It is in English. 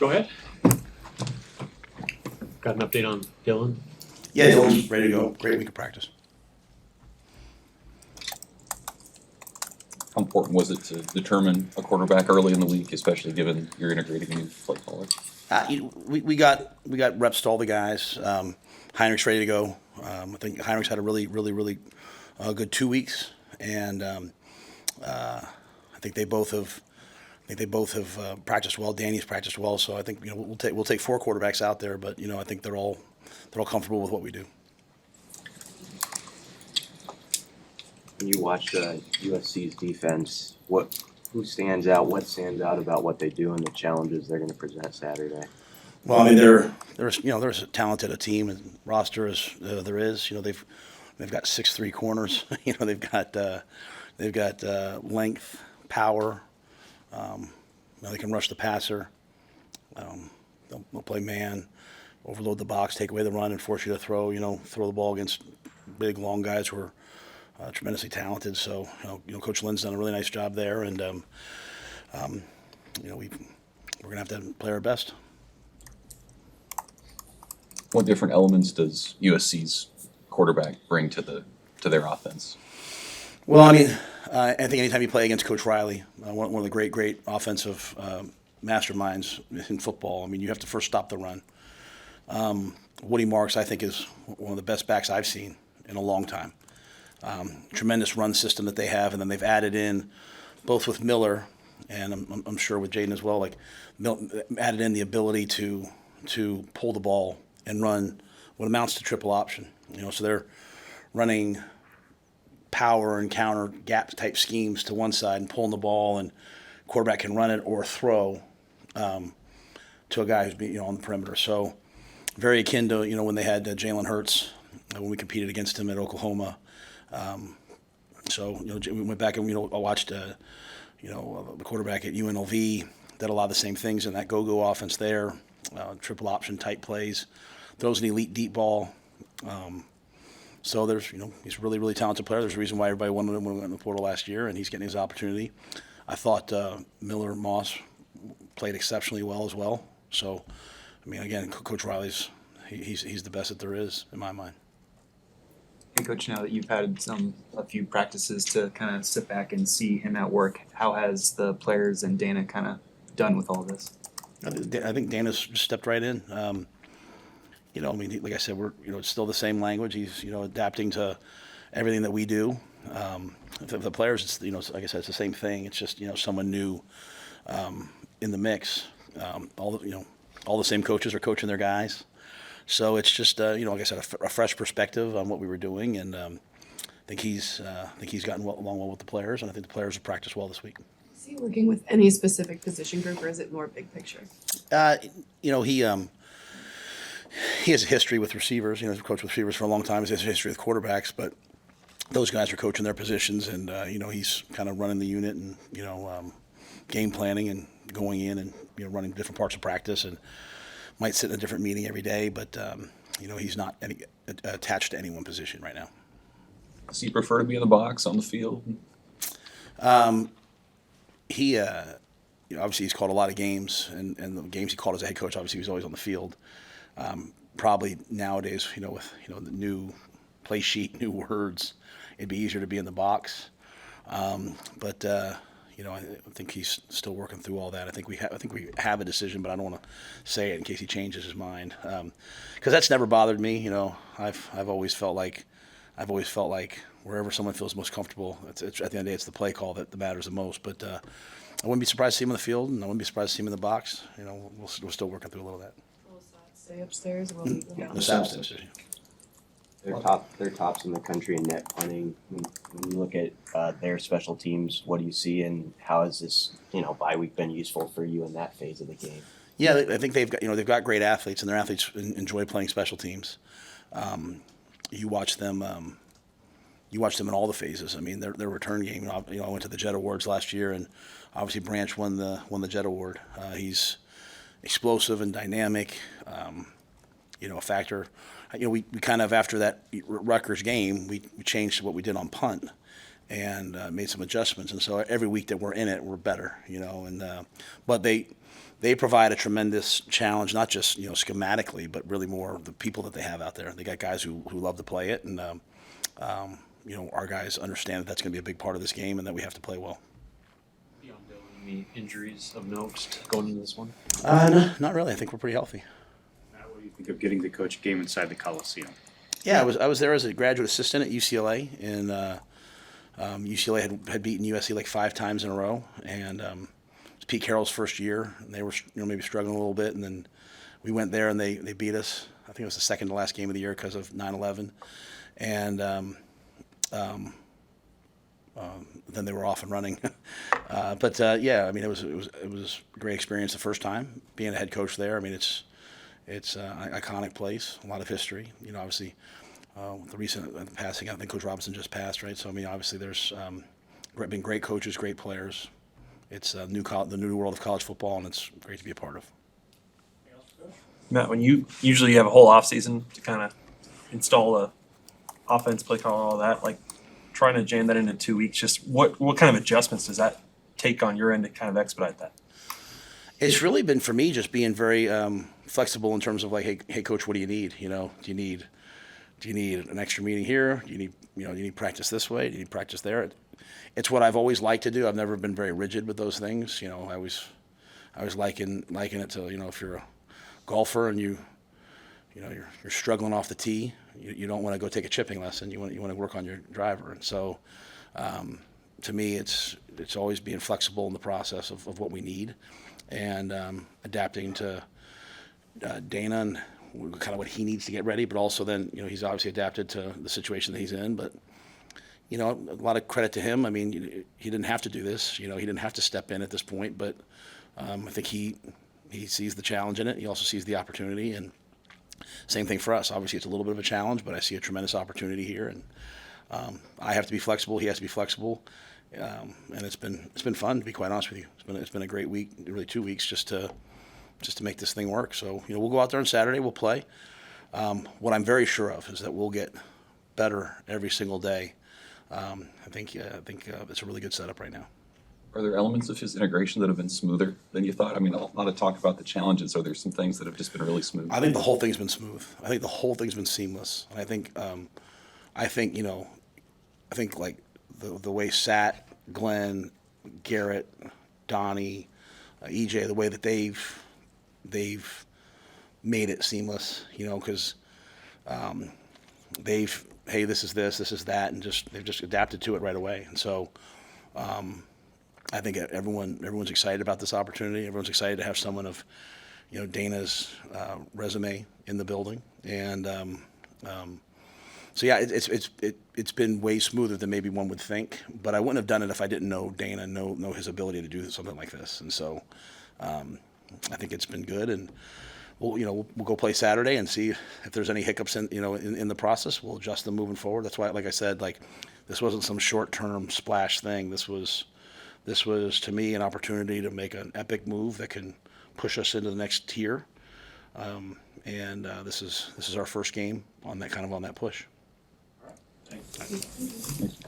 Go ahead. Got an update on Dylan? Yeah, Dylan's ready to go. Great week of practice. How important was it to determine a quarterback early in the week, especially given you're integrating a new play caller? We got reps to all the guys. Heinrich's ready to go. I think Heinrich's had a really good 2 weeks, and I think they both have practiced well. Danny's practiced well, so I think we'll take 4 quarterbacks out there, but I think they're all comfortable with what we do. When you watch USC's defense, who stands out? What stands out about what they do and the challenges they're going to present Saturday? Well, I mean, they're as talented a team and roster as there is. They've got 6'3" corners. They've got length, power. They can rush the passer. They'll play man, overload the box, take away the run, and force you to throw. Throw the ball against big, long guys who are tremendously talented. So, Coach Lynn's done a really nice job there, and we're gonna have to play our best. What different elements does USC's quarterback bring to their offense? Well, I mean, I think anytime you play against Coach Riley, one of the great offensive masterminds in football, I mean, you have to first stop the run. Woody Marks, I think, is one of the best backs I've seen in a long time. Tremendous run system that they have, and then they've added in, both with Miller and I'm sure with Jaden as well, added in the ability to pull the ball and run what amounts to triple option. So they're running power and counter gap type schemes to one side and pulling the ball, and quarterback can run it or throw to a guy who's on the perimeter. So very akin to when they had Jalen Hurts when we competed against him at Oklahoma. We went back and I watched the quarterback at UNLV did a lot of the same things in that go offense there, triple option type plays, throws an elite deep ball. So there's he's a really talented player. There's a reason why everybody wanted him when we went in the portal last year, and he's getting his opportunity. I thought Miller Moss played exceptionally well as well. So I mean, again, Coach Riley's he's the best that there is in my mind. Hey, Coach, now that you've had a few practices to kind of sit back and see him at work, how has the players and Dana kind of done with all this? I think Dana's just stepped right in. I mean, like I said, we're it's still the same language. He's adapting to everything that we do. The players, it's like I said, it's the same thing. It's just someone new in the mix. All the same coaches are coaching their guys. So it's just, like I said, a fresh perspective on what we were doing, and I think he's gotten along well with the players, and I think the players have practiced well this week. Is he working with any specific position group, or is it more big picture? He has a history with receivers. He's coached with receivers for a long time. He has a history with quarterbacks, but those guys are coaching their positions, and he's kind of running the unit and game planning and going in and running different parts of practice and might sit in a different meeting every day, but he's not attached to any one position right now. Does he prefer to be in the box, on the field? He obviously he's called a lot of games, and the games he called as a head coach, obviously he was always on the field. Probably nowadays, with the new play sheet, new words, it'd be easier to be in the box. But I think he's still working through all that. I think we have a decision, but I don't want to say it in case he changes his mind. Because that's never bothered me. I've always felt like wherever someone feels most comfortable, it's at the end of the day, it's the play call that matters the most. But I wouldn't be surprised to see him on the field, and I wouldn't be surprised to see him in the box. We're still working through a little of that. Will Saad stay upstairs, or will he go down? The Saad decision. They're tops in the country in net punting. When you look at their special teams, what do you see, and how has this bye week been useful for you in that phase of the game? Yeah, I think they've got great athletes, and their athletes enjoy playing special teams. You watch them in all the phases. I mean, their return game. I went to the Jet Awards last year, and obviously Branch won the Jet Award. He's explosive and dynamic. A factor. We kind of, after that Rutgers game, we changed what we did on punt. and made some adjustments. And so every week that we're in it, we're better, you know. And but they provide a tremendous challenge, not just schematically, but really more the people that they have out there. They got guys who love to play it, and our guys understand that that's going to be a big part of this game, and that we have to play well. Beyond Dylan, any injuries of note going into this one? No, not really. I think we're pretty healthy. Matt, what do you think of getting to coach a game inside the Coliseum? Yeah, I was there as a graduate assistant at UCLA, and UCLA had beaten USC like 5 times in a row, and it was Pete Carroll's first year, and they were maybe struggling a little bit, and then we went there and they beat us. I think it was the second to last game of the year because of 9/11, and then they were off and running. Yeah, I mean it was a great experience the first time being a head coach there. I mean it's an iconic place, a lot of history. Obviously. With the recent passing, I think Coach Robinson just passed, right? So I mean, obviously, there's been great coaches, great players. It's the new world of college football, and it's great to be a part of. Matt, when you usually have a whole off season to kind of install a offense, play call, all that, like trying to jam that into 2 weeks, just what kind of adjustments does that take on your end to kind of expedite that? It's really been for me just being very flexible in terms of like, hey, coach, what do you need? Do you need an extra meeting here? Do you need practice this way? Do you need practice there? It's what I've always liked to do. I've never been very rigid with those things. I always liken it to if you're a golfer and you're struggling off the tee, you don't want to go take a chipping lesson. You want to work on your driver. And so, to me, it's always being flexible in the process of what we need, and adapting to Dana and kind of what he needs to get ready, but also then he's obviously adapted to the situation that he's in. But a lot of credit to him. I mean, he didn't have to do this. He didn't have to step in at this point. But I think he sees the challenge in it. He also sees the opportunity, and same thing for us. Obviously, it's a little bit of a challenge, but I see a tremendous opportunity here, and I have to be flexible. He has to be flexible, and it's been fun, to be quite honest with you. It's been a great week, really 2 weeks, just to make this thing work. So, we'll go out there on Saturday, we'll play. What I'm very sure of is that we'll get better every single day. I think it's a really good setup right now. Are there elements of his integration that have been smoother than you thought? I mean, a lot of talk about the challenges. Are there some things that have just been really smooth? I think the whole thing's been smooth. I think the whole thing's been seamless. And I think like the way Sat, Glenn, Garrett, Donnie, EJ, the way that they've made it seamless, because hey, this is this is that, and they've just adapted to it right away. And so I think everyone's excited about this opportunity. Everyone's excited to have someone of Dana's resume in the building, and so yeah, it's been way smoother than maybe one would think. But I wouldn't have done it if I didn't know Dana, know his ability to do something like this. And so I think it's been good, and we'll go play Saturday and see if there's any hiccups in the process. We'll adjust them moving forward. That's why, like I said, this wasn't some short-term splash thing. This was to me an opportunity to make an epic move that can push us into the next tier. And this is our first game on that push. Thanks.